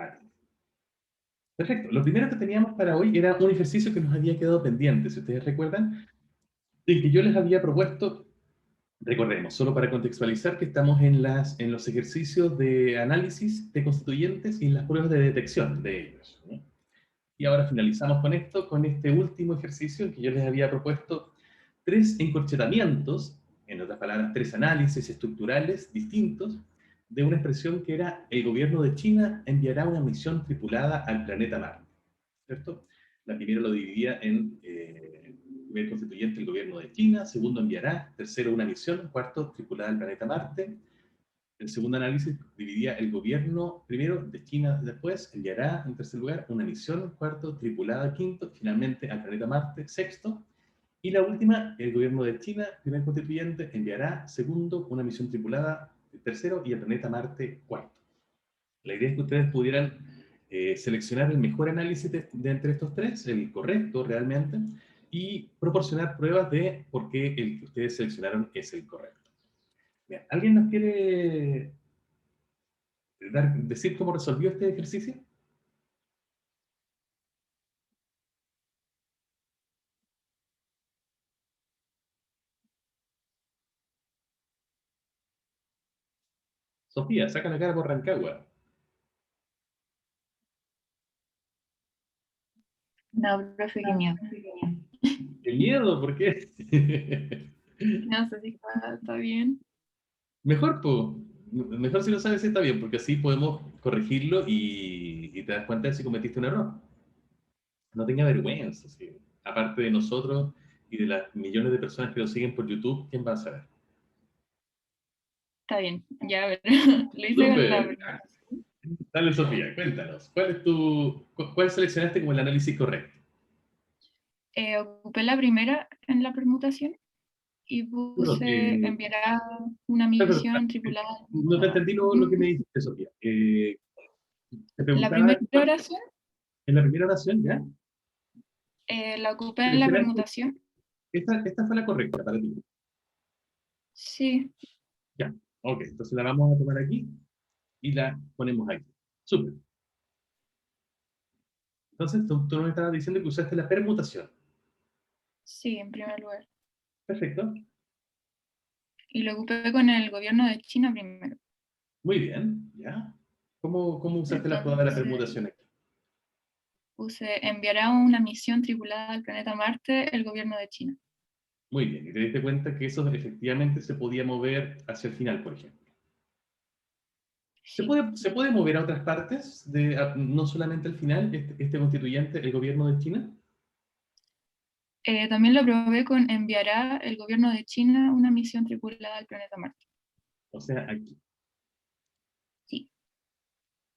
Ah, perfecto. Lo primero que teníamos para hoy era un ejercicio que nos había quedado pendiente, si ustedes recuerdan, el que yo les había propuesto. Recordemos, solo para contextualizar, que estamos en los ejercicios de análisis de constituyentes y en las pruebas de detección de ellos, ¿no? Y ahora finalizamos con esto, con este último ejercicio en que yo les había propuesto tres encorchetamientos, en otras palabras, tres análisis estructurales distintos de una expresión que era: el gobierno de China enviará una misión tripulada al planeta Marte, ¿cierto? La primera lo dividía en primer constituyente, el gobierno de China; segundo, enviará; tercero, una misión; cuarto, tripulada al planeta Marte. El segundo análisis dividía el gobierno primero de China, después enviará en tercer lugar una misión; cuarto, tripulada; quinto, finalmente al planeta Marte; sexto. Y la última, el gobierno de China, primer constituyente, enviará segundo una misión tripulada; tercero, y al planeta Marte; cuarto. La idea es que ustedes pudieran seleccionar el mejor análisis de entre estos tres, el correcto realmente, y proporcionar pruebas de por qué el que ustedes seleccionaron es el correcto. Bien, ¿alguien nos quiere decir cómo resolvió este ejercicio? Sofía, saca la cara por Rancagua. No, profe, qué miedo. ¡Qué miedo! ¿Por qué? No sé si está bien. Mejor, pues. Mejor si no sabes si está bien, porque así podemos corregirlo y te das cuenta de si cometiste un error. No tenga vergüenza, sí. Aparte de nosotros y de las millones de personas que lo siguen por YouTube, ¿quién va a saber? Está bien, ya a ver. Lo hice con la ¡Súper! primera. Dale, Sofía, cuéntanos. ¿Cuál seleccionaste como el análisis correcto? Ocupé la primera en la permutación y Perdón, puse enviará una perdón, misión tripulada. no te entendí lo que me dijiste, Sofía. Te La preguntaba, primera oración en la primera oración, ¿ya? la ocupé en la Seleccionaste, permutación. esta fue la correcta para ti. Sí, Ya, ok, entonces la vamos a tomar aquí y la ponemos aquí. Súper. Entonces tú nos estabas diciendo que usaste la permutación. sí, en primer lugar. Perfecto. Y lo ocupé con el gobierno de China primero. Muy bien, ¿ya? ¿Cómo usaste la prueba de la Entonces permutación aquí? puse enviará una misión tripulada al planeta Marte el gobierno de China. Muy bien, y te diste cuenta que eso efectivamente se podía mover hacia el final, por ejemplo. Sí. Se puede mover a otras partes, no solamente al final, este constituyente, el gobierno de China? También lo probé con enviará el gobierno de China una misión tripulada al planeta Marte. O sea, aquí. Sí,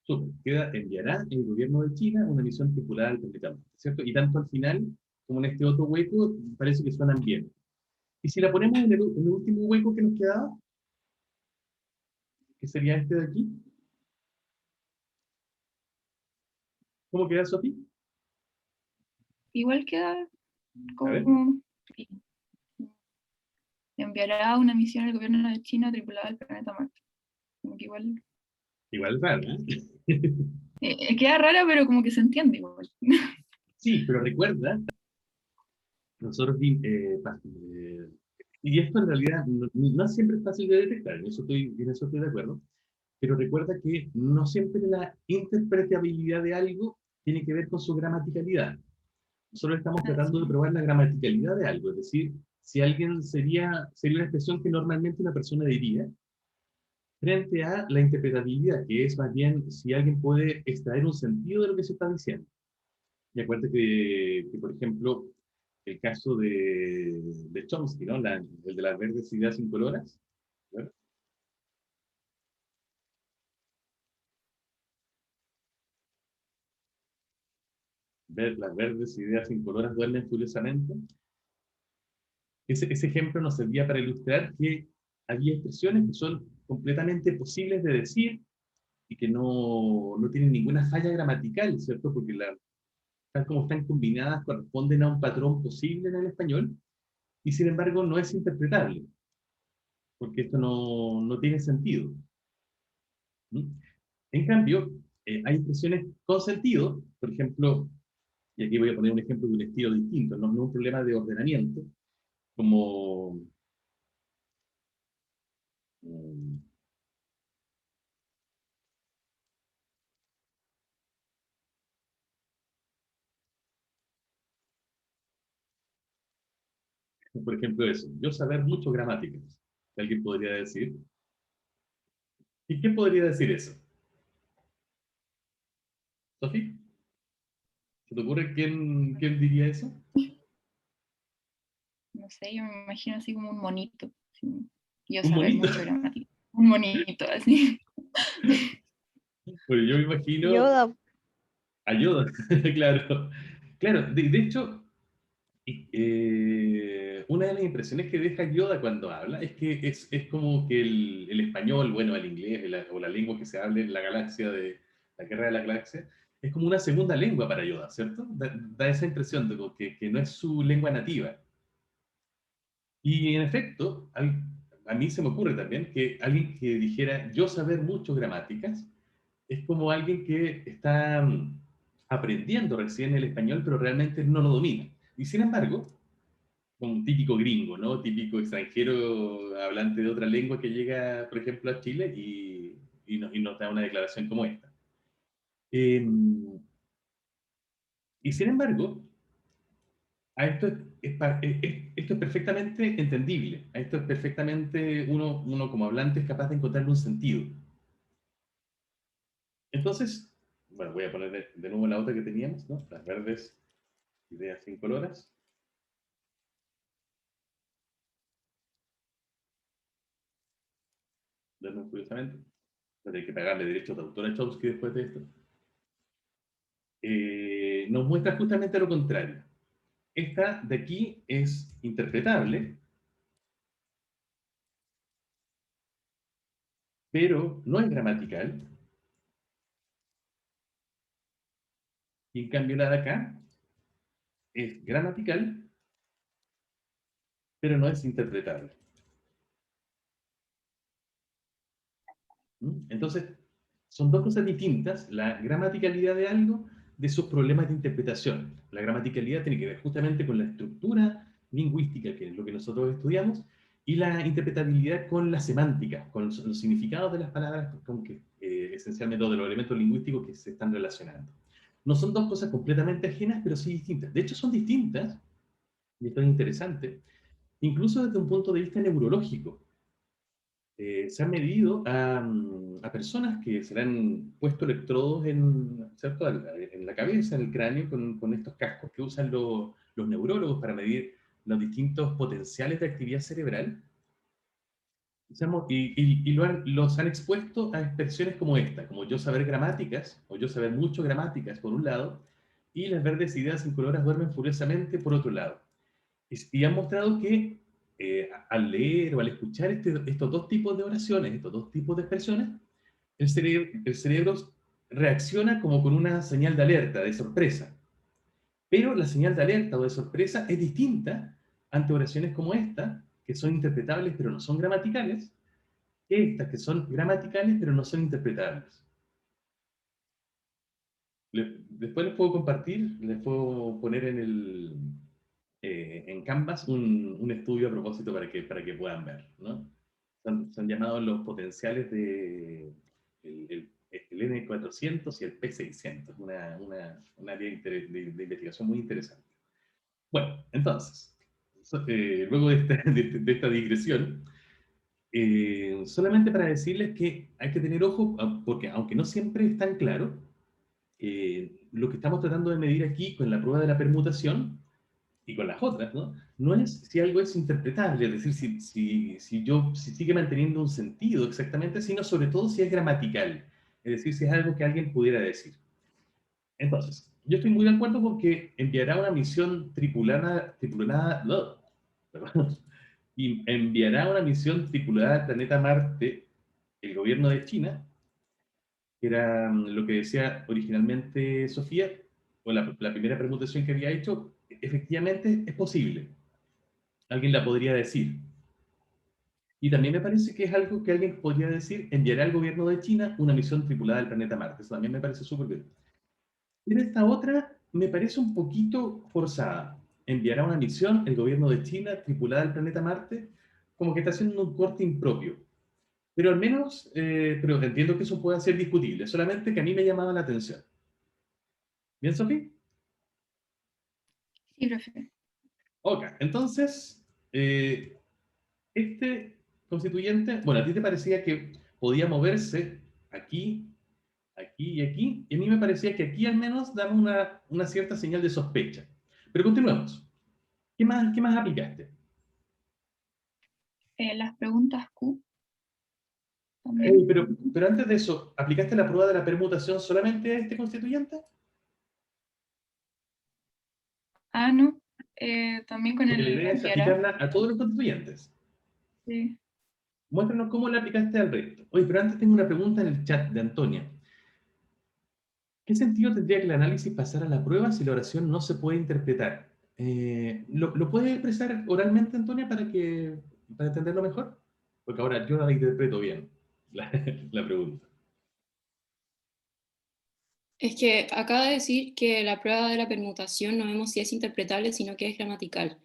Súper. Queda: enviará el gobierno de China una misión tripulada al planeta Marte, ¿cierto? Y tanto al final como en este otro hueco parece que suenan bien. Y si la ponemos en el último hueco que nos quedaba, que sería este de aquí, ¿cómo queda, Sofía? igual queda A ver, como enviará una misión al gobierno de China tripulada al planeta Marte. Como que igual igual raro, ¿eh? queda rara, pero como que se entiende igual. Sí, pero recuerda, nosotros y esto en realidad no siempre es fácil de detectar, en eso estoy de acuerdo, pero recuerda que no siempre la interpretabilidad de algo tiene que ver con su gramaticalidad. Nosotros estamos tratando de Así. probar la gramaticalidad de algo, es decir, si alguien sería una expresión que normalmente una persona diría, frente a la interpretabilidad, que es más bien si alguien puede extraer un sentido de lo que se está diciendo. Y acuérdate que, por ejemplo, el caso de Chomsky, ¿no? El de las verdes ideas incoloras, ¿no? Las verdes ideas incoloras duermen furiosamente. Ese ejemplo nos servía para ilustrar que había expresiones que son completamente posibles de decir y que no tienen ninguna falla gramatical, ¿cierto? Porque tal como están combinadas corresponden a un patrón posible en el español y sin embargo no es interpretable, porque esto no tiene sentido. ¿Mm? En cambio, Hay expresiones con sentido, por ejemplo, y aquí voy a poner un ejemplo de un estilo distinto, no, no un problema de ordenamiento, como, mm, por ejemplo eso, yo saber mucho gramáticas. ¿Alguien podría decir? ¿Y qué podría decir eso? ¿Sofi? ¿Se te ocurre quién diría eso? No sé, yo me imagino así como un monito. Así, yo Un saber monito. mucho gramática. Un monito, así. Pues yo me imagino Yoda. ayuda, claro. Claro, de hecho, una de las impresiones que deja Yoda cuando habla es que es como que el español, bueno, el inglés o la lengua que se habla en la galaxia de la Guerra de la Galaxia, es como una segunda lengua para Yoda, ¿cierto? Da esa impresión de que no es su lengua nativa. Y en efecto, a mí se me ocurre también que alguien que dijera yo saber mucho gramáticas es como alguien que está aprendiendo recién el español, pero realmente no lo domina. Y sin embargo, un típico gringo, ¿no? Típico extranjero hablante de otra lengua que llega, por ejemplo, a Chile y nos da una declaración como esta. Eh, y sin embargo, a esto esto es perfectamente entendible. A esto es perfectamente uno como hablante es capaz de encontrarle un sentido. Entonces, bueno, voy a poner de nuevo la otra que teníamos, ¿no? Las verdes ideas sin coloras. Vernos curiosamente. Voy a tener que pagarle derechos de autor a Chomsky después de esto. Nos muestra justamente lo contrario. Esta de aquí es interpretable, pero no es gramatical. Y en cambio la de acá es gramatical, pero no es interpretable. ¿Mm? Entonces, son dos cosas distintas, la gramaticalidad de algo de sus problemas de interpretación. La gramaticalidad tiene que ver justamente con la estructura lingüística, que es lo que nosotros estudiamos, y la interpretabilidad con la semántica, con los significados de las palabras, con que esencialmente de los elementos lingüísticos que se están relacionando. No son dos cosas completamente ajenas, pero sí distintas. De hecho, son distintas, y esto es interesante, incluso desde un punto de vista neurológico. Se han medido a personas que se le han puesto electrodos ¿cierto? En la cabeza, en el cráneo, con estos cascos que usan los neurólogos para medir los distintos potenciales de actividad cerebral. Los han expuesto a expresiones como esta, como yo saber gramáticas, o yo saber mucho gramáticas, por un lado, y las verdes ideas incoloras duermen furiosamente, por otro lado. Y han mostrado que al leer o al escuchar estos dos tipos de oraciones, estos dos tipos de expresiones, el cerebro reacciona como con una señal de alerta, de sorpresa. Pero la señal de alerta o de sorpresa es distinta ante oraciones como esta, que son interpretables pero no son gramaticales, que estas que son gramaticales pero no son interpretables. Después les puedo compartir, les puedo poner en Canvas un estudio a propósito para que puedan ver, ¿no? Son llamados los potenciales de el N400 y el P600, una área de investigación muy interesante. Bueno, entonces, luego de esta digresión, solamente para decirles que hay que tener ojo, porque aunque no siempre es tan claro, lo que estamos tratando de medir aquí con la prueba de la permutación y con las otras, ¿no? No es si algo es interpretable, es decir, si sigue manteniendo un sentido exactamente, sino sobre todo si es gramatical, es decir, si es algo que alguien pudiera decir. Entonces, yo estoy muy de acuerdo con que enviará una misión no, perdón, y enviará una misión tripulada al planeta Marte el gobierno de China, que era lo que decía originalmente Sofía, o la primera permutación que había hecho, efectivamente es posible. Alguien la podría decir. Y también me parece que es algo que alguien podría decir, enviará al gobierno de China una misión tripulada al planeta Marte. Eso también me parece súper bien. Pero esta otra me parece un poquito forzada. Enviará una misión el gobierno de China tripulada al planeta Marte, como que está haciendo un corte impropio. Pero al menos, pero entiendo que eso pueda ser discutible, solamente que a mí me llamaba la atención. ¿Bien, Sofía? Sí, profe. Ok, entonces, este constituyente, bueno, a ti te parecía que podía moverse aquí, aquí y aquí, y a mí me parecía que aquí al menos daba una cierta señal de sospecha. Pero continuemos. Qué más aplicaste? Las preguntas Q Ey, también. pero antes de eso, ¿aplicaste la prueba de la permutación solamente a este constituyente? Ah, no. También con Porque la el idea es enviará. aplicarla a todos los constituyentes. Sí. Muéstranos cómo la aplicaste al resto. Oye, pero antes tengo una pregunta en el chat de Antonia. ¿Qué sentido tendría que el análisis pasara a la prueba si la oración no se puede interpretar? ¿Lo puedes expresar oralmente, Antonia, para entenderlo mejor? Porque ahora yo no la interpreto bien, la, la pregunta. Es que acaba de decir que la prueba de la permutación no vemos si es interpretable, sino que es gramatical.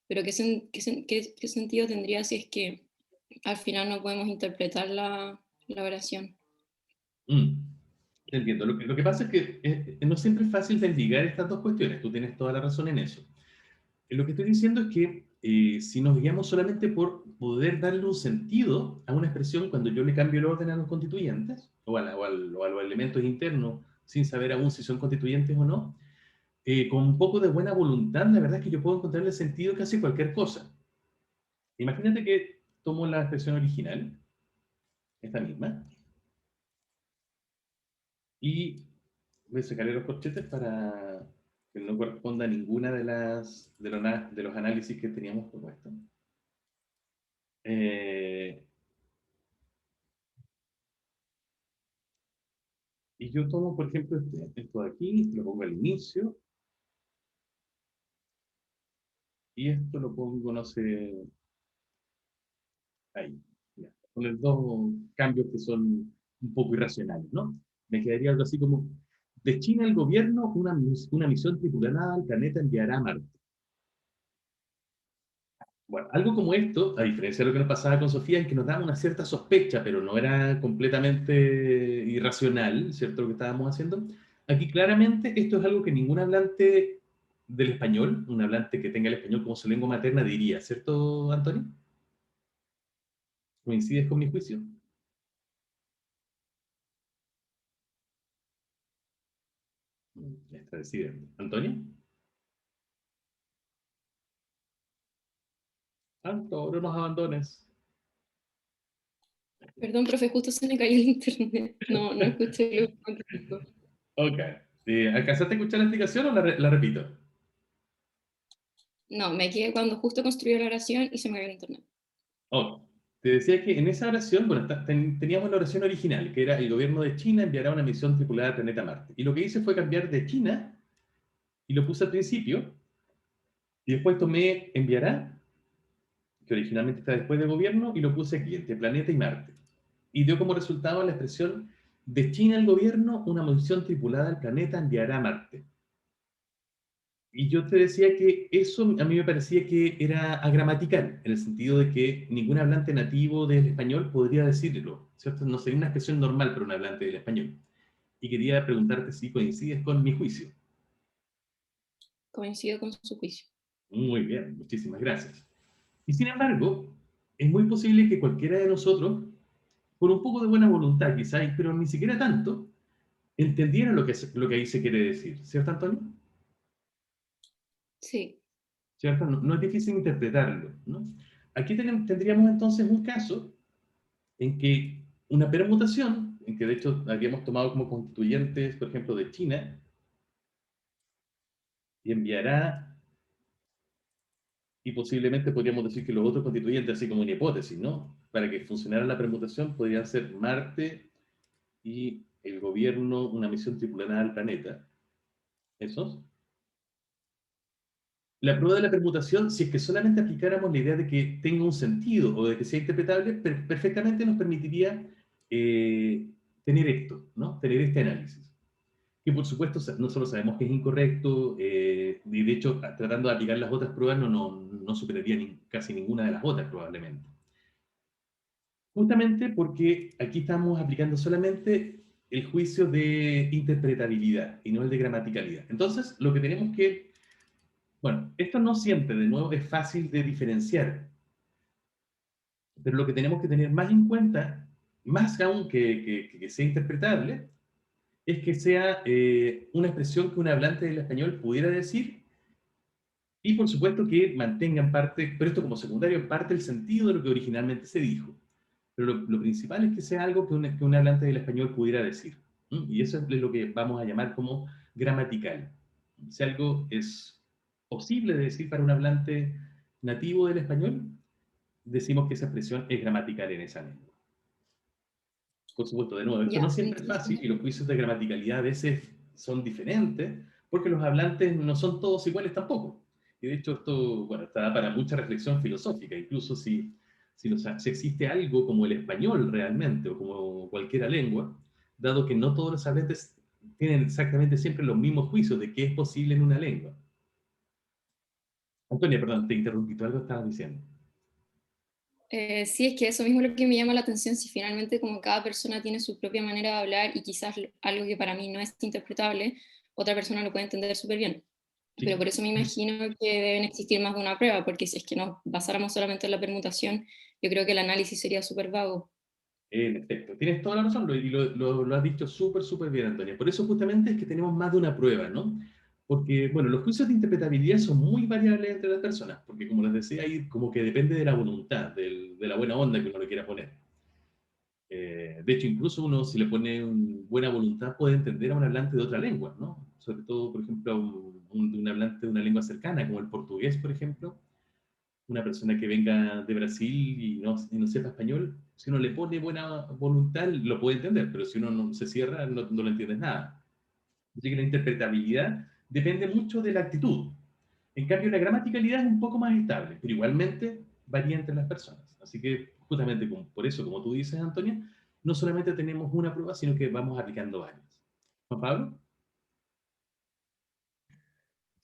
Pero ¿qué sentido tendría si es que al final no podemos interpretar la oración? Mm, te entiendo. Lo que pasa es que no siempre es fácil desligar estas dos cuestiones. Tú tienes toda la razón en eso. Lo que estoy diciendo es que si nos guiamos solamente por poder darle un sentido a una expresión cuando yo le cambio el orden a los constituyentes o a los elementos internos sin saber aún si son constituyentes o no, con un poco de buena voluntad, la verdad es que yo puedo encontrarle sentido a casi cualquier cosa. Imagínate que tomo la expresión original, esta misma, y voy a sacarle los corchetes para que no corresponda a ninguna de los análisis que teníamos propuesto. Eh, Y yo tomo, por ejemplo, esto de aquí, lo pongo al inicio, y esto lo pongo, no sé, ahí. Ya. Con los dos cambios que son un poco irracionales, ¿no? Me quedaría algo así como, de China el gobierno, una misión tripulada al planeta enviará a Marte. Bueno, algo como esto, a diferencia de lo que nos pasaba con Sofía, en que nos daba una cierta sospecha, pero no era completamente irracional, ¿cierto? Lo que estábamos haciendo. Aquí claramente esto es algo que ningún hablante del español, un hablante que tenga el español como su lengua materna, diría, ¿cierto, Antonio? ¿Coincides con mi juicio? Ya está decidiendo. ¿Antonio? Antonio, no nos abandones. Perdón, profe, justo se me cayó el internet. No escuché lo que dijo. Ok. ¿Alcanzaste a escuchar la explicación o la repito? No, me quedé cuando justo construí la oración y se me cayó el internet. Oh, te decía que en esa oración, bueno, teníamos la oración original, que era el gobierno de China enviará una misión tripulada al planeta Marte. Y lo que hice fue cambiar de China y lo puse al principio, y después tomé enviará, que originalmente está después de gobierno, y lo puse aquí, entre planeta y Marte. Y dio como resultado la expresión de China el gobierno, una misión tripulada al planeta enviará a Marte. Y yo te decía que eso a mí me parecía que era agramatical, en el sentido de que ningún hablante nativo del español podría decirlo, ¿cierto? No sería una expresión normal para un hablante del español. Y quería preguntarte si coincides con mi juicio. Coincido con su juicio. Muy bien, muchísimas gracias. Y sin embargo, es muy posible que cualquiera de nosotros, por un poco de buena voluntad quizás, pero ni siquiera tanto, entendiera lo que ahí se quiere decir, ¿cierto, Antonio? Sí, ¿Cierto? No, no es difícil interpretarlo, ¿no? Aquí tendríamos entonces un caso en que una permutación, en que de hecho habíamos tomado como constituyentes, por ejemplo, de China, y enviará, y posiblemente podríamos decir que los otros constituyentes, así como una hipótesis, ¿no? Para que funcionara la permutación, podrían ser Marte y el gobierno, una misión tripulada al planeta. ¿Esos? La prueba de la permutación, si es que solamente aplicáramos la idea de que tenga un sentido o de que sea interpretable, perfectamente nos permitiría eh, tener esto, ¿no? Tener este análisis. Que por supuesto nosotros sabemos que es incorrecto, y de hecho tratando de aplicar las otras pruebas no superaría casi ninguna de las otras probablemente. Justamente porque aquí estamos aplicando solamente el juicio de interpretabilidad y no el de gramaticalidad. Entonces, lo que tenemos que, bueno, esto no siempre, de nuevo, es fácil de diferenciar, pero lo que tenemos que tener más en cuenta, más aún que sea interpretable, es que sea una expresión que un hablante del español pudiera decir y por supuesto que mantengan parte, pero esto como secundario, parte del sentido de lo que originalmente se dijo. Pero lo principal es que sea algo que un hablante del español pudiera decir. ¿M? Y eso es lo que vamos a llamar como gramatical. Si algo es posible de decir para un hablante nativo del español, decimos que esa expresión es gramatical en esa lengua. Por supuesto, de nuevo, esto no Ya, siempre es entonces, fácil y los juicios de gramaticalidad a veces son diferentes porque los hablantes no son todos iguales tampoco. Y de hecho esto, bueno, está para mucha reflexión filosófica, incluso si existe algo como el español realmente o como cualquier lengua, dado que no todos los hablantes tienen exactamente siempre los mismos juicios de qué es posible en una lengua. Antonia, perdón, te interrumpí, tú algo estabas diciendo. sí, es que eso mismo es lo que me llama la atención, si finalmente como cada persona tiene su propia manera de hablar y quizás algo que para mí no es interpretable, otra persona lo puede entender súper bien. Pero Sí. por eso me imagino que deben existir más de una prueba, porque si es que nos basáramos solamente en la permutación, yo creo que el análisis sería súper vago. En efecto, tienes toda la razón y lo has dicho súper, súper bien, Antonia. Por eso justamente es que tenemos más de una prueba, ¿no? Porque, bueno, los juicios de interpretabilidad son muy variables entre las personas, porque como les decía, ahí como que depende de la voluntad, de la buena onda que uno le quiera poner. De hecho, incluso uno, si le pone buena voluntad, puede entender a un hablante de otra lengua, ¿no? Sobre todo, por ejemplo, a un hablante de una lengua cercana, como el portugués, por ejemplo, una persona que venga de Brasil y no sepa español, si uno le pone buena voluntad, lo puede entender, pero si uno no se cierra, no le entiendes nada. Así que la interpretabilidad depende mucho de la actitud. En cambio, la gramaticalidad es un poco más estable, pero igualmente varía entre las personas. Así que, justamente por eso, como tú dices, Antonia, no solamente tenemos una prueba, sino que vamos aplicando varias. Juan Pablo,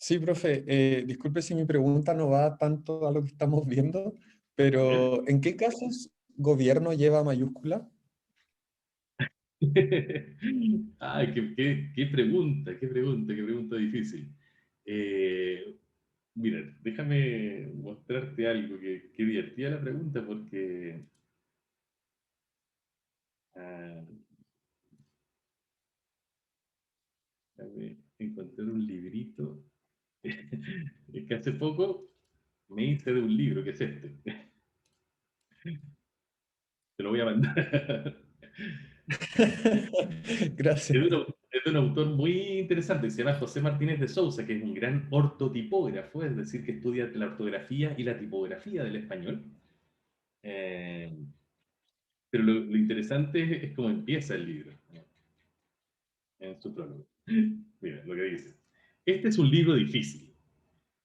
Sí, profe, disculpe si mi pregunta no va tanto a lo que estamos viendo, a ver. pero ¿en qué casos gobierno lleva mayúscula? Ay, qué pregunta difícil. Eh, Mira, déjame mostrarte algo que divertida la pregunta porque ah, déjame encontrar un librito. Es que hace poco me hice de un libro, que es este. Te lo voy a mandar. Gracias. Es de un autor muy interesante, se llama José Martínez de Sousa, que es un gran ortotipógrafo, es decir, que estudia la ortografía y la tipografía del español. Eh, pero lo interesante es cómo empieza el libro, ¿no? En su prólogo. Mira lo que dice. Este es un libro difícil,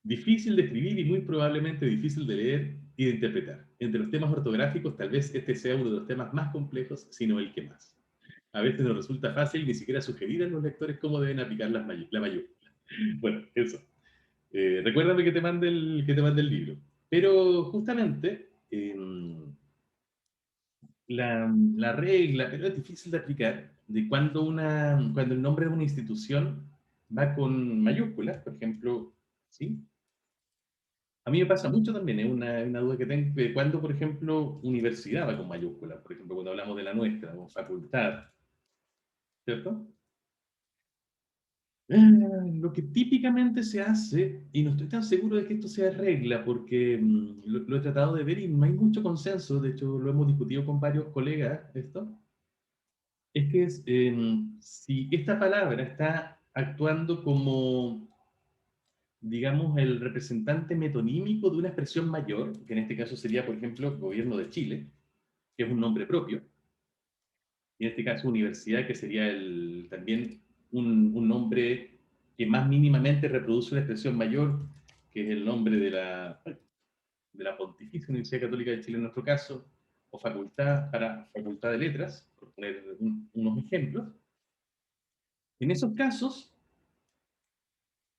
difícil de escribir y muy probablemente difícil de leer y de interpretar. Entre los temas ortográficos, tal vez este sea uno de los temas más complejos, sino el que más. A veces nos resulta fácil ni siquiera sugerir a los lectores cómo deben aplicar la mayúscula. Bueno, eso. Recuérdame que te mande el libro. Pero justamente la regla, pero es difícil de aplicar, de cuando el nombre de una institución va con mayúsculas, por ejemplo, ¿sí? A mí me pasa mucho también, es una duda que tengo, de cuando, por ejemplo, universidad va con mayúsculas, por ejemplo, cuando hablamos de la nuestra, o facultad, ¿cierto? Lo que típicamente se hace, y no estoy tan seguro de que esto sea regla, porque lo he tratado de ver y no hay mucho consenso, de hecho lo hemos discutido con varios colegas esto, es que si esta palabra está actuando como, digamos, el representante metonímico de una expresión mayor, que en este caso sería, por ejemplo, Gobierno de Chile, que es un nombre propio, y en este caso universidad, que sería también un nombre que más mínimamente reproduce una expresión mayor, que es el nombre de la Pontificia Universidad Católica de Chile en nuestro caso, o facultad para Facultad de Letras, por poner unos ejemplos. En esos casos,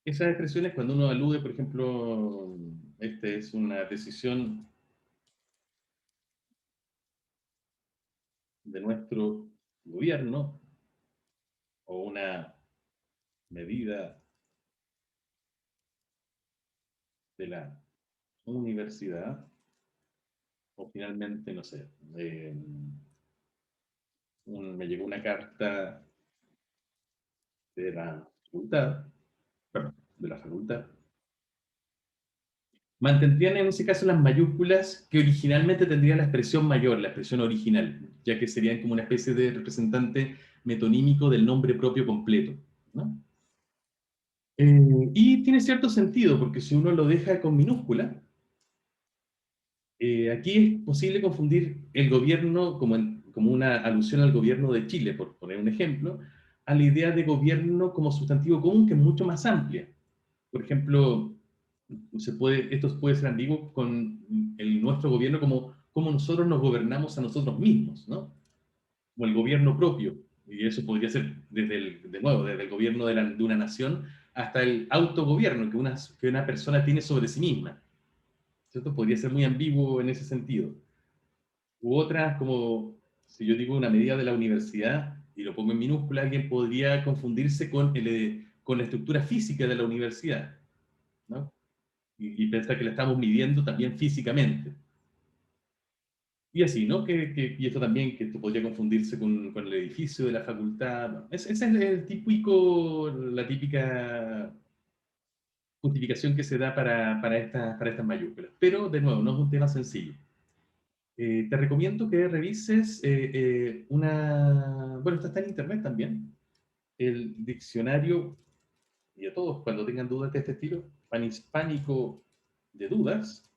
esas expresiones, cuando uno alude, por ejemplo, esta es una decisión de nuestro gobierno, o una medida de la universidad, o finalmente, no sé, me llegó una carta de la facultad, perdón, de la facultad, mantendrían en ese caso las mayúsculas que originalmente tendría la expresión mayor, la expresión original, ya que serían como una especie de representante metonímico del nombre propio completo, ¿no? Y tiene cierto sentido, porque si uno lo deja con minúscula, aquí es posible confundir el gobierno como una alusión al gobierno de Chile, por poner un ejemplo, a la idea de gobierno como sustantivo común, que es mucho más amplia. Por ejemplo, esto puede ser ambiguo con nuestro gobierno como nosotros nos gobernamos a nosotros mismos, ¿no? Como el gobierno propio. Y eso podría ser de nuevo, desde el gobierno de una nación hasta el autogobierno que una persona tiene sobre sí misma. ¿Cierto? Podría ser muy ambiguo en ese sentido. U otras, como si yo digo una medida de la universidad y lo pongo en minúscula, alguien podría confundirse con la estructura física de la universidad, ¿no? Y pensar que la estamos midiendo también físicamente. Y así, ¿no? Y esto también, que esto podría confundirse con el edificio de la facultad. Ese es la típica justificación que se da para estas mayúsculas. Pero, de nuevo, no es un tema sencillo. Te recomiendo que revises bueno, esto está en internet también, el diccionario, y a todos cuando tengan dudas de este estilo, panhispánico de dudas,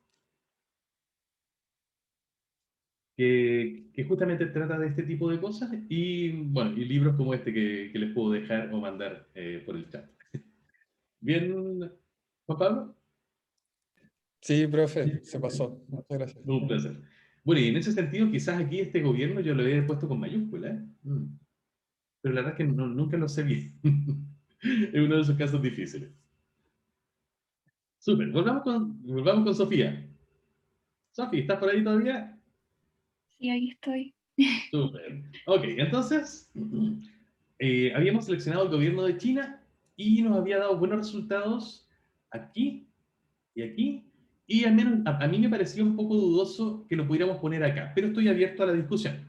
que justamente trata de este tipo de cosas, y bueno, y libros como este que les puedo dejar o mandar por el chat. Bien, Juan Pablo. Sí, profe, se pasó. Muchas gracias. Un placer. Bueno, y en ese sentido, quizás aquí este gobierno yo lo había puesto con mayúscula, ¿eh? Pero la verdad es que nunca lo sé bien. Es uno de esos casos difíciles. Súper, volvamos con Sofía. Sofía, ¿estás por ahí todavía? Sí, aquí estoy. Súper. Ok, entonces, habíamos seleccionado el gobierno de China y nos había dado buenos resultados aquí y aquí, y al menos a mí me parecía un poco dudoso que lo pudiéramos poner acá, pero estoy abierto a la discusión.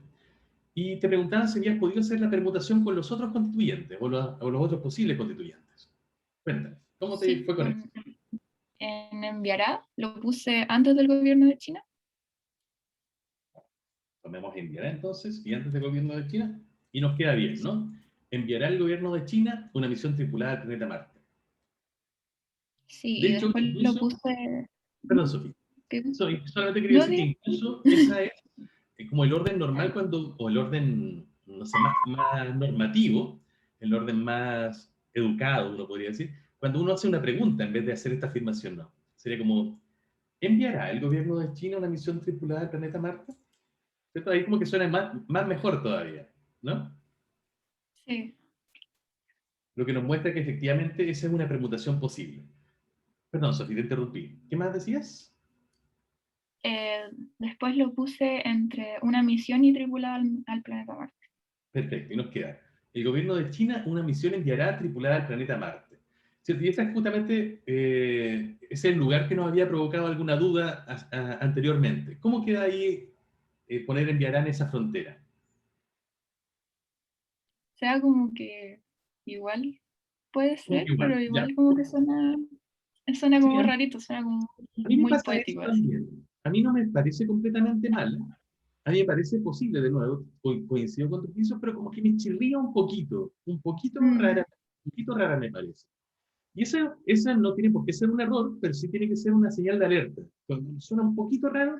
Y te preguntaba si habías podido hacer la permutación con los otros constituyentes o los otros posibles constituyentes. Cuéntame, ¿cómo te Sí, fue con eso? en enviará lo puse antes del gobierno de China. Tomemos enviará entonces, y antes del gobierno de China, y nos queda bien, ¿no? Enviará el gobierno de China una misión tripulada al planeta Marte. Sí, De y hecho, después lo incluso, puse. perdón, Sofía, ¿Qué? solamente quería No, decir que incluso esa es como el orden normal o el orden, no sé, más normativo, el orden más educado, uno podría decir, cuando uno hace una pregunta en vez de hacer esta afirmación, no. Sería como, ¿enviará el gobierno de China una misión tripulada al planeta Marte? ¿Cierto? Ahí como que suena más mejor todavía, ¿no? sí. Lo que nos muestra que efectivamente esa es una permutación posible. Perdón, Sofía, te interrumpí. ¿Qué más decías? Después lo puse entre una misión y tripulada al planeta Marte. Perfecto, y nos queda. El gobierno de China una misión enviará tripulada al planeta Marte. ¿Cierto? Y ese es justamente es el lugar que nos había provocado alguna duda anteriormente. ¿Cómo queda ahí poner enviará en esa frontera? O sea, como que igual puede Como que ser, igual, pero ¿ya? igual como que suena Sí, como rarito, suena como a mí me muy pasa eso poético así. también. A mí no me parece completamente mal. A mí me parece posible, de nuevo, coincido con tus pisos, pero como que me chirría un Mm, poquito rara me parece. Y esa no tiene por qué ser un error, pero sí tiene que ser una señal de alerta. Cuando suena un poquito raro,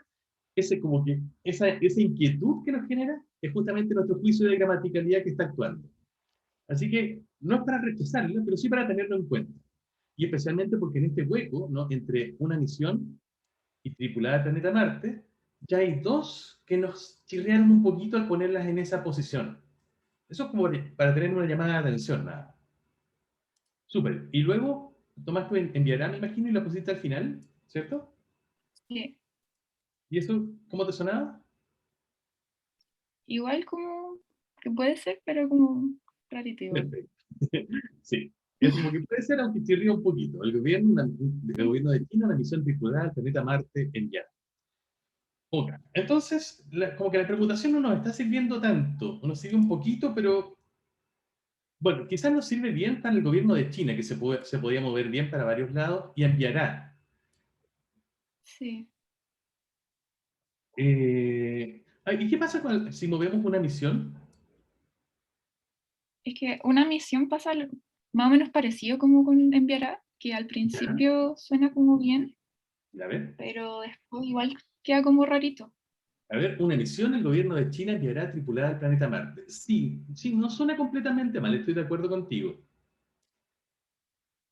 como que esa inquietud que nos genera es justamente nuestro juicio de gramaticalidad que está actuando. Así que no es para rechazarla, pero sí para tenerlo en cuenta. y especialmente porque en este hueco, ¿no?, entre una misión y tripulada del planeta Marte, ya hay dos que nos chirrearon un poquito al ponerlas en esa posición. Eso es como para tener una llamada de atención, nada. Súper. Y luego Tomás, tú enviará, me imagino, y la pusiste al final, ¿cierto? Sí. ¿Y eso cómo te sonaba? Igual como que puede ser, pero como rarito igual. Perfecto. Sí. Es como que puede ser, aunque chirría un poquito. El gobierno de China, una misión tripulada al planeta Marte enviada. Ok. Entonces, como que la permutación no nos está sirviendo tanto. Nos sirve un poquito, pero bueno, quizás nos sirve bien para el gobierno de China, que se podía mover bien para varios lados y enviará. Sí. ¿Y qué pasa si movemos una misión? Es que una misión pasa más o menos parecido como con enviará, que al Ya, principio suena como bien, a ver. pero después igual queda como rarito. A ver, una misión, el gobierno de China enviará tripulada al planeta Marte. Sí, sí, no suena completamente mal, estoy de acuerdo contigo.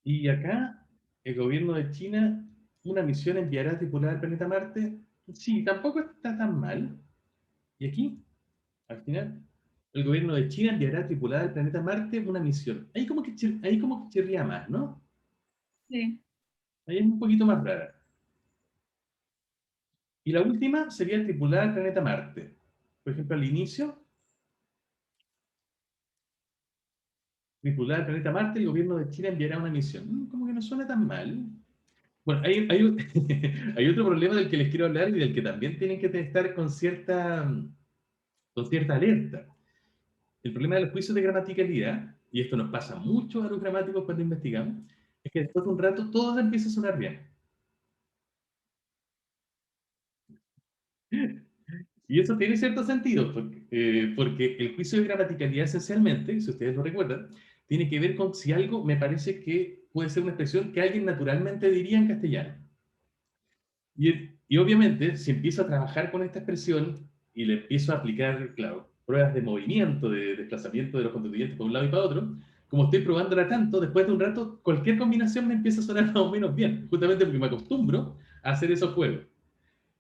Y acá, el gobierno de China, una misión enviará tripulada al planeta Marte. Sí, tampoco está tan mal. Y aquí, al final, el gobierno de China enviará tripulada al planeta Marte una misión. Ahí como que chirría más, ¿no? Sí. Ahí es un poquito más rara. Y la última sería tripulada al planeta Marte. Por ejemplo, al inicio, tripulada al planeta Marte, el gobierno de China enviará una misión. Como que no suena tan mal. Bueno, hay otro problema del que les quiero hablar y del que también tienen que estar con cierta alerta. El problema de los juicios de gramaticalidad, y esto nos pasa mucho a los gramáticos cuando investigamos, es que después de un rato todo empieza a sonar bien. Y eso tiene cierto sentido, porque el juicio de gramaticalidad esencialmente, si ustedes lo recuerdan, tiene que ver con si algo me parece que puede ser una expresión que alguien naturalmente diría en castellano. Y obviamente, si empiezo a trabajar con esta expresión y le empiezo a aplicar, claro, pruebas de movimiento, de desplazamiento de los constituyentes para un lado y para otro, como estoy probándola tanto, después de un rato, cualquier combinación me empieza a sonar más o menos bien, justamente porque me acostumbro a hacer esos juegos.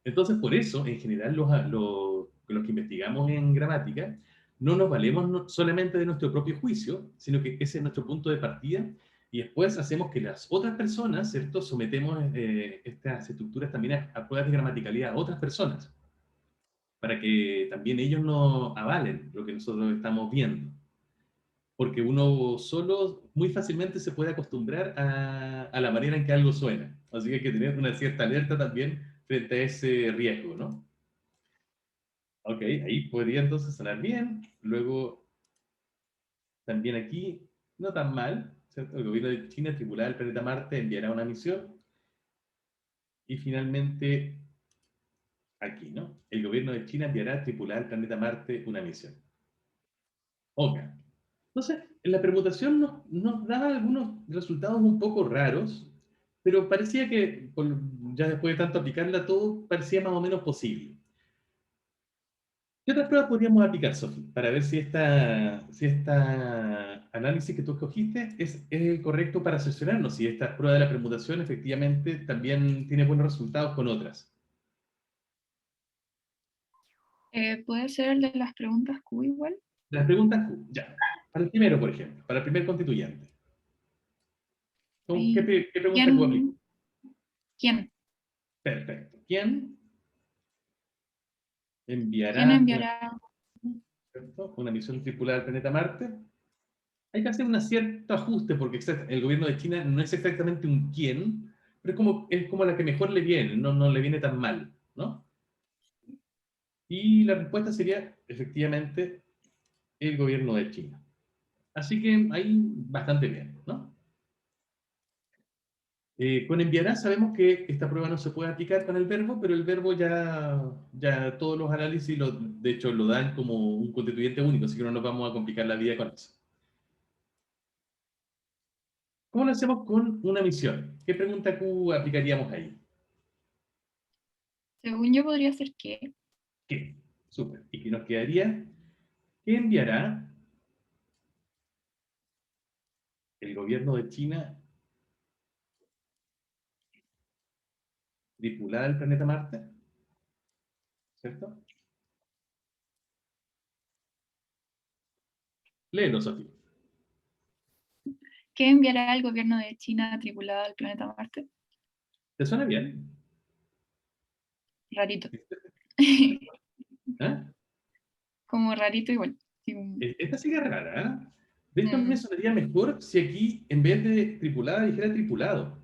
Entonces, por eso, en general, los que investigamos en gramática, no nos valemos solamente de nuestro propio juicio, sino que ese es nuestro punto de partida, y después hacemos que las otras personas, ¿cierto?, sometemos estas estructuras también a pruebas de gramaticalidad a otras personas, para que también ellos nos avalen lo que nosotros estamos viendo. Porque uno solo muy fácilmente se puede acostumbrar a la manera en que algo suena. Así que hay que tener una cierta alerta también frente a ese riesgo, ¿no? Ok, ahí podría entonces sonar bien. Luego, también aquí, no tan mal, ¿cierto? El gobierno de China, tripulada del planeta Marte, enviará una misión. Y finalmente, aquí, ¿no? El gobierno de China enviará tripulada del planeta Marte una misión. Ok. Entonces, en la permutación nos daba algunos resultados un poco raros, pero parecía que, ya después de tanto aplicarla todo, parecía más o menos posible. ¿Qué otras pruebas podríamos aplicar, Sofi, para ver si esta análisis que tú escogiste es el correcto para asesorarnos, si esta prueba de la permutación efectivamente también tiene buenos resultados con otras? Puede ser el de las preguntas Q igual. Las preguntas Q, ya. Para el primero, por ejemplo, para el primer constituyente. ¿Qué, Ahí, qué pregunta Q aplico? ¿quién? ¿Quién? Perfecto. ¿Quién ¿Quién enviará enviará? una misión tripulada al planeta Marte? Hay que hacer un cierto ajuste porque el gobierno de China no es exactamente un quién, pero es como la que mejor le viene, no le viene tan mal, ¿no? Y la respuesta sería, efectivamente, el gobierno de China. Así que ahí bastante bien, ¿no? Con enviará sabemos que esta prueba no se puede aplicar con el verbo, pero el verbo ya todos los análisis, de hecho, lo dan como un constituyente único, así que no nos vamos a complicar la vida con eso. ¿Cómo lo hacemos con una misión? ¿Qué pregunta Q aplicaríamos ahí? Según yo podría ser qué. ¿Qué? Súper. ¿Y qué nos quedaría? ¿Qué enviará el gobierno de China tripulada del planeta Marte, ¿cierto? Léelo, Sofía. ¿Qué enviará el gobierno de China tripulada al planeta Marte? ¿Te suena bien? Rarito. ¿Ah? Como rarito igual. Sí, Esta sí que es rara, ¿eh? De hecho, a mí me mm, sonaría mejor si aquí, en vez de tripulada, dijera tripulado.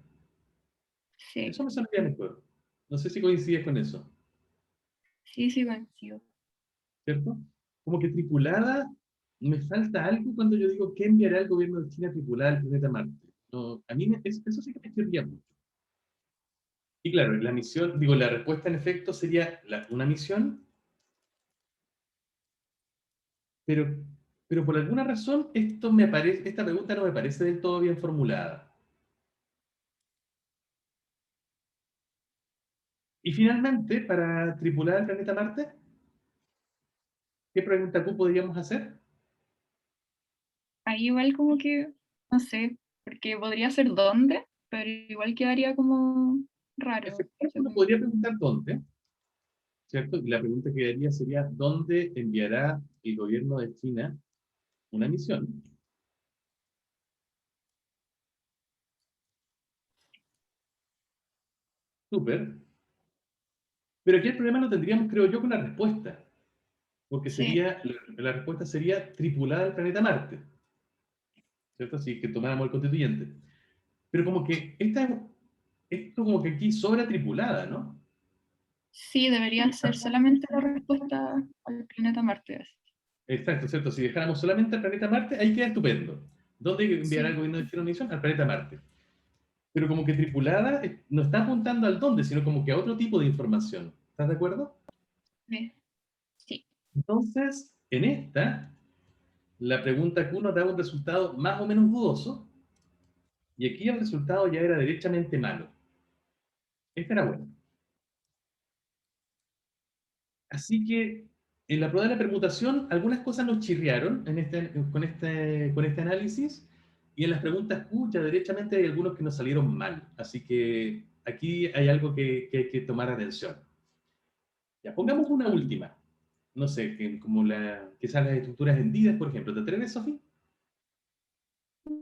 sí, Eso me sonaría mejor. No sé si coincides con eso, sí, coincido. ¿cierto? Como que tripulada, me falta algo cuando yo digo ¿qué enviará el gobierno de China tripulada al planeta Marte? No, a mí eso sí que me chirría mucho. Y claro, la misión, digo, la respuesta en efecto sería una misión, pero, pero por alguna razón esta pregunta no me parece del todo bien formulada. Y finalmente, para tripular el planeta Marte, ¿qué pregunta Q podríamos hacer? Ahí igual como que, no sé, porque podría ser dónde, pero igual quedaría como raro. O Efectivamente, sea, uno como podría que, preguntar dónde, ¿cierto? Y la pregunta que daría sería, ¿dónde enviará el gobierno de China una misión? Súper. Pero aquí el problema lo tendríamos, creo yo, con la respuesta. Porque sí, la respuesta sería tripulada el planeta Marte, ¿cierto? Si que tomáramos el constituyente. Pero como que esto como que aquí sobra tripulada, ¿no? sí, debería ser solamente la respuesta al planeta Marte. Exacto, ¿cierto? Si dejáramos solamente al planeta Marte, ahí queda estupendo. ¿Dónde enviará el Sí, gobierno de China una misión? Al planeta Marte. Pero como que tripulada no está apuntando al dónde, sino como que a otro tipo de información. ¿Estás de acuerdo? sí, sí. Entonces, en esta, la pregunta Q nos da un resultado más o menos dudoso, y aquí el resultado ya era derechamente malo. Este era bueno. Así que en la prueba de la permutación, algunas cosas nos chirriaron con este análisis, y en las preguntas Q ya derechamente hay algunos que nos salieron mal. Así que aquí hay algo que hay que tomar atención. Ya, pongamos una última. No sé, como quizás las estructuras hendidas, por ejemplo. ¿Te atreves, Sofi?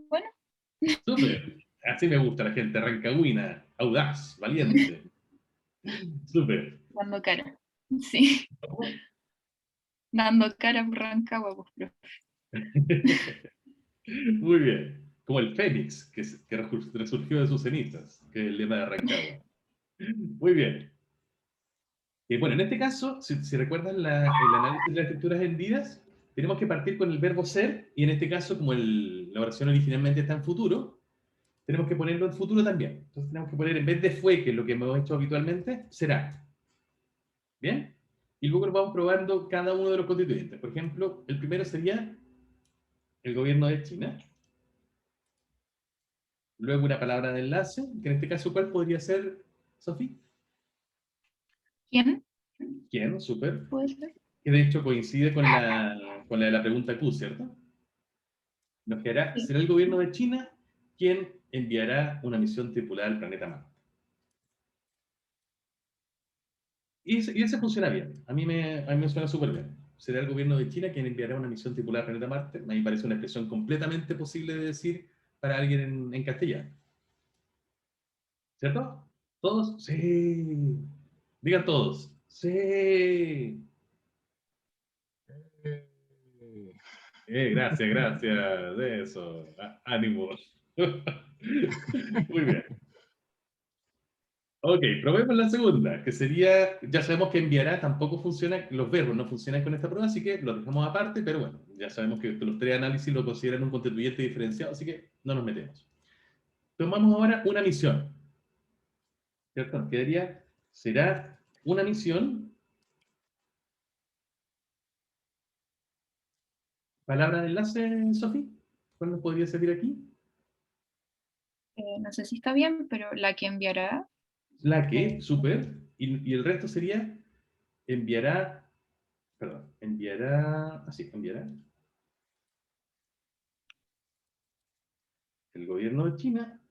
Bueno, Súper. Así me gusta la gente, rancagüina, audaz, valiente. Súper. dando cara. Sí, dando cara por Rancagua, pues, profe. Muy bien. Como el Fénix, que resurgió de sus cenizas, que es el lema de Rancagua. Muy bien. Bueno, en este caso, si recuerdan el análisis de las estructuras hendidas, tenemos que partir con el verbo ser, y en este caso, como la oración originalmente está en futuro, tenemos que ponerlo en futuro también. Entonces tenemos que poner, en vez de fue, que es lo que hemos hecho habitualmente, será. ¿Bien? Y luego lo vamos probando cada uno de los constituyentes. Por ejemplo, el primero sería el gobierno de China. Luego una palabra de enlace, que en este caso, ¿cuál podría ser, Sofía? ¿Quién ¿Quién? Súper. puede ser? Que de hecho coincide con la de la pregunta Q, ¿cierto? Nos quedará, Sí. será el gobierno de China quien enviará una misión tripulada al planeta Marte. Y ese funciona bien. A mí me suena súper bien. Será el gobierno de China quien enviará una misión tripulada al planeta Marte. A mí me parece una expresión completamente posible de decir para alguien en castellano. ¿Cierto? ¿Todos? Sí. Digan todos. Sí. Gracias, gracias. De eso. Ánimo. Muy bien. Ok, probemos la segunda, que sería, ya sabemos que enviará tampoco funciona, los verbos no funcionan con esta prueba, así que lo dejamos aparte, pero bueno, ya sabemos que los tres análisis lo consideran un constituyente diferenciado, así que no nos metemos. Tomamos ahora una misión, ¿cierto? Nos quedaría, será una misión, palabra de enlace, Sofi, ¿cuál nos podría servir aquí? No sé si está bien, pero la que enviará, La que, súper, y el resto sería, enviará, perdón, enviará el gobierno de China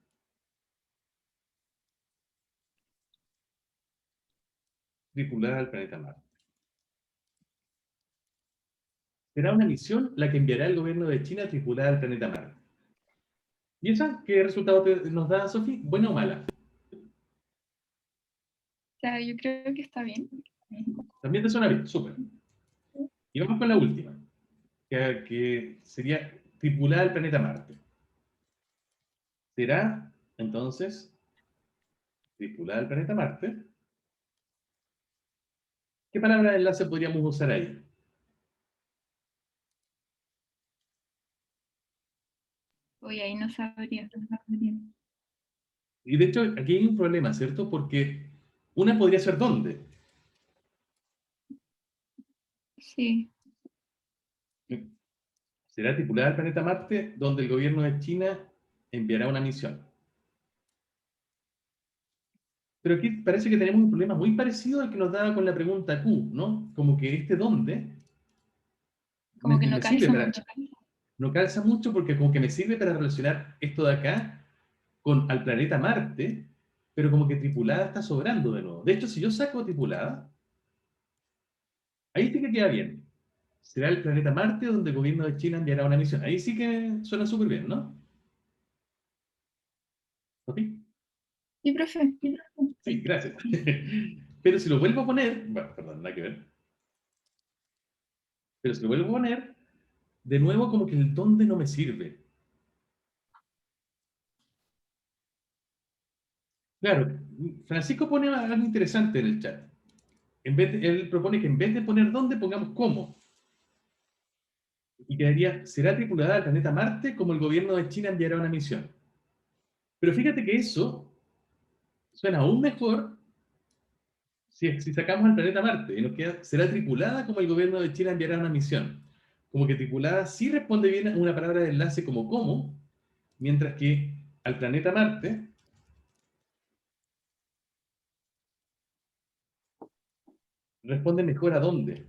tripulada al planeta Marte. Será una misión la que enviará el gobierno de China tripulada al planeta Marte. ¿Y esa qué resultado nos da, Sofi? ¿Buena o mala? O sea, yo creo que está bien. También te suena bien, súper. Y vamos con la última, que sería tripulada al planeta Marte. Será, entonces, tripulada al planeta Marte. ¿Qué palabra de enlace podríamos usar ahí? Hoy ahí no sabría. Y de hecho, aquí hay un problema, ¿cierto? Porque una podría ser ¿dónde? Sí, Será tripulada al planeta Marte, donde el gobierno de China enviará una misión. Pero aquí parece que tenemos un problema muy parecido al que nos daba con la pregunta Q, ¿no? Como que este dónde como que no no me sirve calza para... mucho. No calza mucho porque como que me sirve para relacionar esto de acá con al planeta Marte, pero como que tripulada está sobrando de nuevo. De hecho, si yo saco tripulada, ahí sí que queda bien. Será el planeta Marte donde el gobierno de China enviará una misión. Ahí sí que suena súper bien, ¿no? ¿Ok? Sí, profe. Sí, gracias. Pero si lo vuelvo a poner, bueno, perdón, nada que ver. Pero si lo vuelvo a poner, de nuevo como que el dónde no me sirve. Claro, Francisco pone algo interesante en el chat. Él propone que en vez de poner dónde, pongamos cómo. Y quedaría, será tripulada al planeta Marte como el gobierno de China enviará una misión. Pero fíjate que eso suena aún mejor si sacamos al planeta Marte y nos queda, será tripulada como el gobierno de China enviará una misión. Como que tripulada sí responde bien a una palabra de enlace como cómo, mientras que al planeta Marte responde mejor a dónde.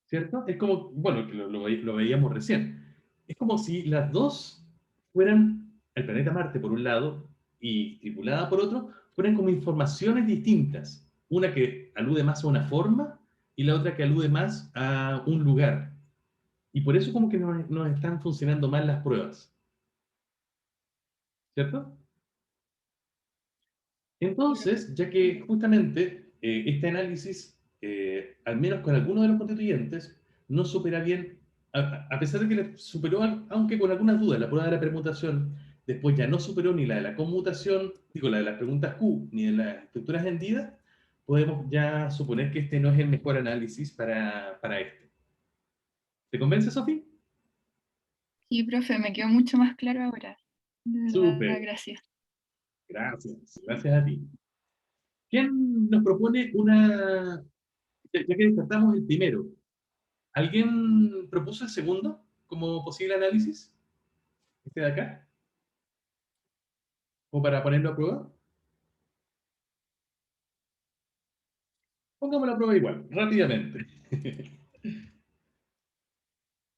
¿Cierto? Es como, bueno, que lo veíamos recién. Es como si las dos fueran el planeta Marte por un lado y tripulada por otro, fueran como informaciones distintas. Una que alude más a una forma y la otra que alude más a un lugar. Y por eso como que nos están funcionando mal las pruebas. ¿Cierto? Sí, profe. Entonces, ya que justamente este análisis, al menos con algunos de los constituyentes, no supera bien, a pesar de que le superó, aunque con algunas dudas, la prueba de la permutación, después ya no superó ni la de la conmutación, digo, la de las preguntas Q, ni de las estructuras hendidas, podemos ya suponer que este no es el mejor análisis para este. ¿Te convence, Sofía? Sí, profe, me quedó mucho más claro ahora. De verdad, Súper, gracias. gracias, gracias a ti. ¿Quién nos propone una, ya que descartamos el primero, ¿alguien propuso el segundo como posible análisis? Este de acá, o para ponerlo a prueba. Pongámoslo a prueba igual, rápidamente.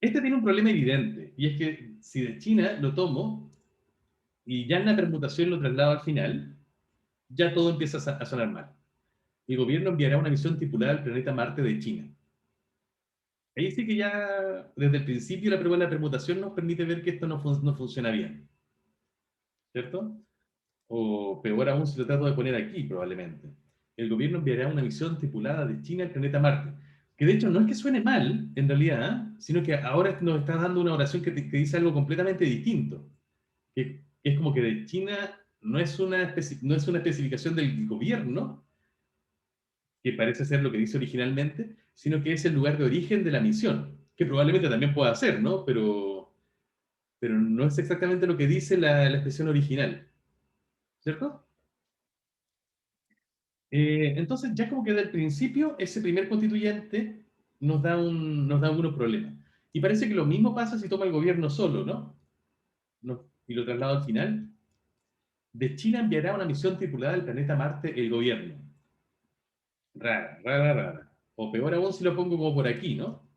Este tiene un problema evidente, y es que si de China lo tomo y ya en la permutación lo traslado al final, ya todo empieza a sonar mal. El gobierno enviará una misión tripulada al planeta Marte de China. Ahí sí que ya desde el principio la prueba de la permutación nos permite ver que esto no funciona bien, ¿cierto? O peor aún si lo trato de poner aquí, probablemente. El gobierno enviará una misión tripulada de China al planeta Marte. Que de hecho no es que suene mal, en realidad, ¿eh? Sino que ahora nos está dando una oración que dice algo completamente distinto. Que es como que de China no es una especificación del gobierno, que parece ser lo que dice originalmente, sino que es el lugar de origen de la misión. Que probablemente también pueda ser, ¿no? Pero no es exactamente lo que dice la expresión original. ¿Cierto? Entonces, ya como que desde el principio, ese primer constituyente nos da algunos problemas. Y parece que lo mismo pasa si toma el gobierno solo, ¿no? Y lo traslado al final. De China enviará una misión tripulada al planeta Marte el gobierno. Rara, rara, rara. O peor aún si lo pongo como por aquí, ¿no?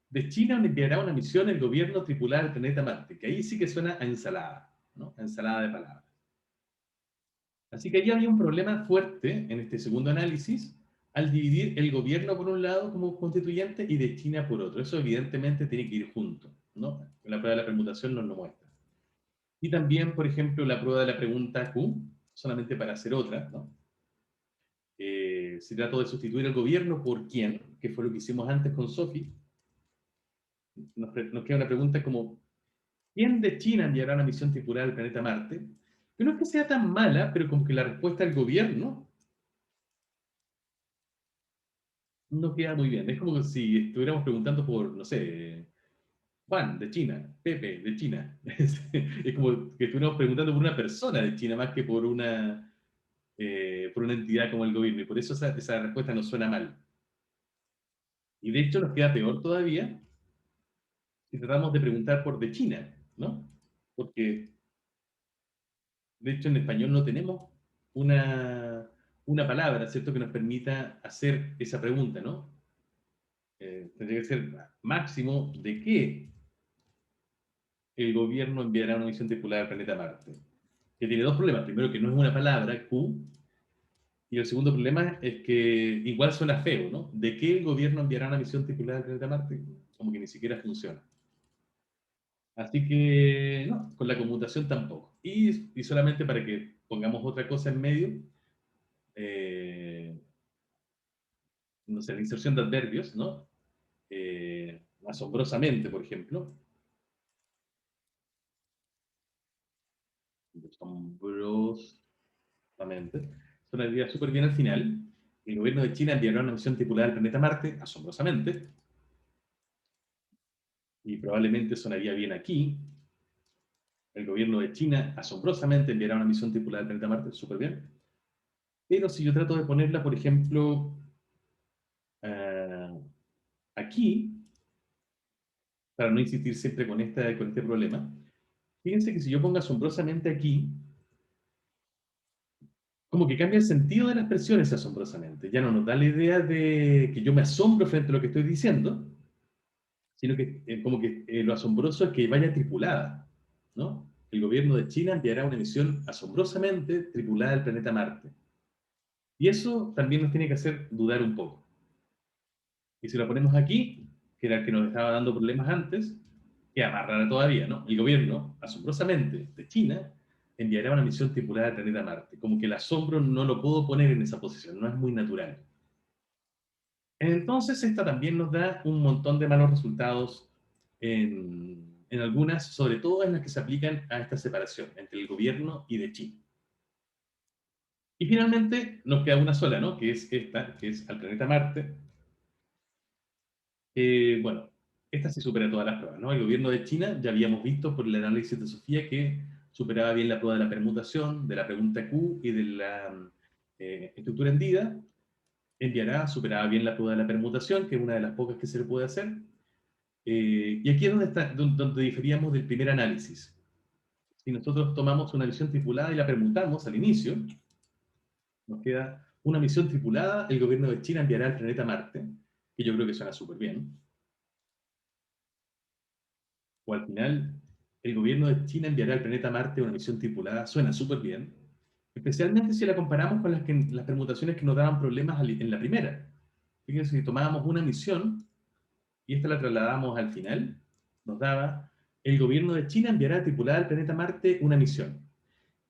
De China enviará una misión el gobierno tripulada al planeta Marte, que ahí sí que suena a ensalada, ¿no? A ensalada de palabras. Así que ahí había un problema fuerte en este segundo análisis al dividir el gobierno por un lado como constituyente y de China por otro. Eso evidentemente tiene que ir junto, ¿no? La prueba de la permutación nos lo muestra. Y también, por ejemplo, la prueba de la pregunta Q, solamente para hacer otra, ¿no? Se trató de sustituir el gobierno por quién, que fue lo que hicimos antes con Sophie. Nos queda una pregunta como, ¿quién de China enviará una misión tripulada al planeta Marte? Que no es que sea tan mala, pero como que la respuesta del gobierno no queda muy bien. Es como si estuviéramos preguntando por, no sé, Juan de China, Pepe de China. Es como que estuviéramos preguntando por una persona de China más que por una entidad como el gobierno. Y por eso esa respuesta nos suena mal. Y de hecho nos queda peor todavía si tratamos de preguntar por de China, ¿no? Porque de hecho en español no tenemos una palabra, ¿cierto?, que nos permita hacer esa pregunta, ¿no? Tendría que ser máximo de qué el gobierno enviará una misión tripulada al planeta Marte. Que tiene dos problemas. Primero, que no es una palabra, Q, y el segundo problema es que igual suena feo, ¿no? ¿De qué el gobierno enviará una misión tripulada al planeta Marte? Como que ni siquiera funciona. Así que, no, con la conmutación tampoco. Y solamente para que pongamos otra cosa en medio, eh, no sé, la inserción de adverbios, ¿no? Asombrosamente, por ejemplo. Asombrosamente. Sonaría súper bien al final. El gobierno de China enviará una misión tripulada al planeta Marte, asombrosamente. Y probablemente sonaría bien aquí. El gobierno de China, asombrosamente, enviará una misión tripulada al planeta Marte, súper bien. Pero si yo trato de ponerla, por ejemplo, aquí, para no insistir siempre con este problema, fíjense que si yo pongo asombrosamente aquí, como que cambia el sentido de las expresiones asombrosamente. Ya no nos da la idea de que yo me asombro frente a lo que estoy diciendo, sino que como que lo asombroso es que vaya tripulada, ¿no? El gobierno de China enviará una misión asombrosamente tripulada al planeta Marte. Y eso también nos tiene que hacer dudar un poco. Y si lo ponemos aquí, que era el que nos estaba dando problemas antes, queda más rara todavía, ¿no? El gobierno, asombrosamente, de China, enviará una misión tripulada al planeta Marte. Como que el asombro no lo puedo poner en esa posición, no es muy natural. Entonces, esta también nos da un montón de malos resultados en algunas, sobre todo en las que se aplican a esta separación entre el gobierno y de China. Y finalmente nos queda una sola, ¿no? Que es esta, que es al planeta Marte. Bueno, esta se supera todas las pruebas, ¿no? El gobierno de China, ya habíamos visto por el análisis de Sofía que superaba bien la prueba de la permutación, de la pregunta Q y de la estructura hendida. Enviará, superaba bien la prueba de la permutación, que es una de las pocas que se le puede hacer. Y aquí es donde diferíamos del primer análisis. Si nosotros tomamos una misión tripulada y la permutamos al inicio, nos queda una misión tripulada, el gobierno de China enviará al planeta Marte, que yo creo que suena súper bien. O al final, el gobierno de China enviará al planeta Marte una misión tripulada, suena súper bien, especialmente si la comparamos con las permutaciones que nos daban problemas en la primera. Fíjense, si tomábamos una misión y esta la trasladamos al final, nos daba, el gobierno de China enviará tripulada al planeta Marte una misión.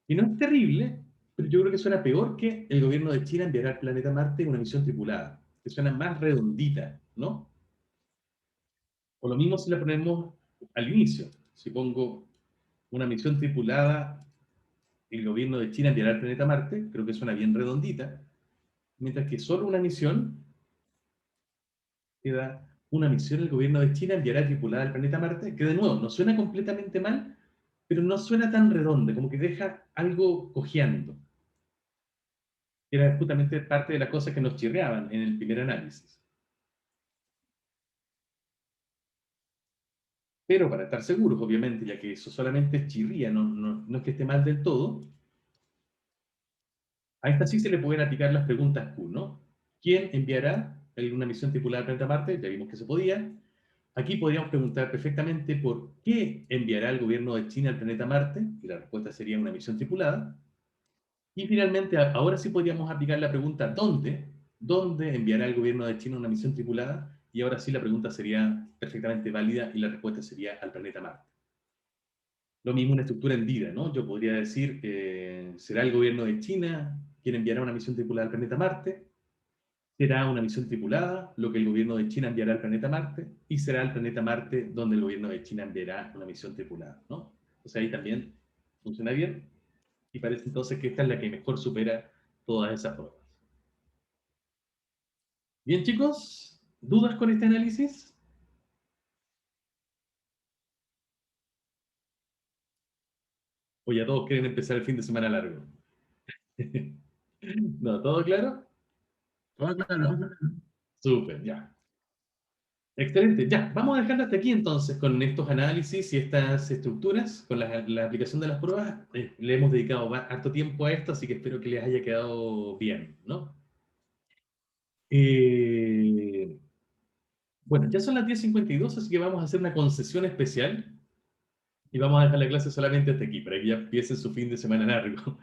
Y no es terrible, pero yo creo que suena peor que el gobierno de China enviará al planeta Marte una misión tripulada, que suena más redondita, ¿no? O lo mismo si la ponemos al inicio. Si pongo una misión tripulada, el gobierno de China enviará al planeta Marte, creo que suena bien redondita, mientras que solo una misión queda una misión, el gobierno de China enviará tripulada al planeta Marte, que de nuevo no suena completamente mal, pero no suena tan redonda, como que deja algo cojeando. Era justamente parte de las cosas que nos chirreaban en el primer análisis. Pero para estar seguros, obviamente, ya que eso solamente chirría, no es que esté mal del todo, a esta sí se le pueden aplicar las preguntas Q, ¿no? ¿Quién enviará una misión tripulada al planeta Marte? Ya vimos que se podía. Aquí podríamos preguntar perfectamente por qué enviará el gobierno de China al planeta Marte, y la respuesta sería una misión tripulada. Y finalmente, ahora sí podríamos aplicar la pregunta ¿dónde? ¿Dónde enviará el gobierno de China una misión tripulada? Y ahora sí la pregunta sería perfectamente válida y la respuesta sería al planeta Marte. Lo mismo una estructura en vida, ¿no? Yo podría decir, ¿será el gobierno de China quien enviará una misión tripulada al planeta Marte? ¿Será una misión tripulada lo que el gobierno de China enviará al planeta Marte? Y será el planeta Marte donde el gobierno de China enviará una misión tripulada, ¿no? O sea, ahí también funciona bien y parece entonces que esta es la que mejor supera todas esas pruebas. Bien, chicos, ¿dudas con este análisis? ¿O ya todos quieren empezar el fin de semana largo? ¿No? ¿Todo claro? Todo claro. Súper, ya. Excelente, ya. Vamos a dejarlo hasta aquí entonces con estos análisis y estas estructuras, con la aplicación de las pruebas. Le hemos dedicado harto tiempo a esto, así que espero que les haya quedado bien, ¿no? Bueno, ya son las 10:52, así que vamos a hacer una concesión especial. Y vamos a dejar la clase solamente hasta aquí, para que ya empiecen su fin de semana largo.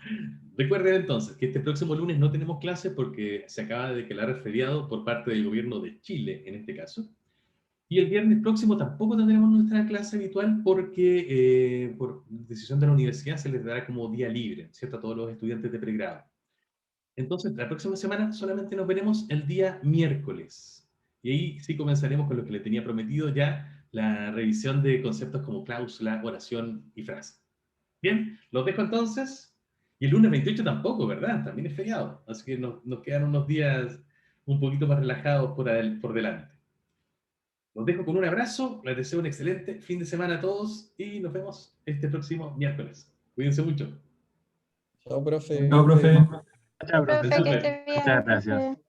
Recuerden entonces que este próximo lunes no tenemos clase porque se acaba de declarar feriado por parte del gobierno de Chile, en este caso. Y el viernes próximo tampoco tendremos nuestra clase habitual porque por decisión de la universidad se les dará como día libre, ¿cierto? A todos los estudiantes de pregrado. Entonces, la próxima semana solamente nos veremos el día miércoles. Y ahí sí comenzaremos con lo que le tenía prometido ya, la revisión de conceptos como cláusula, oración y frase. Bien, los dejo entonces. Y el lunes 28 tampoco, ¿verdad? También es feriado. Así que nos quedan unos días un poquito más relajados por delante. Los dejo con un abrazo, les deseo un excelente fin de semana a todos y nos vemos este próximo miércoles. Cuídense mucho. Chao, profe. Chao, profe. Chao, profe. Profe, que Súper. esté bien. Muchas gracias.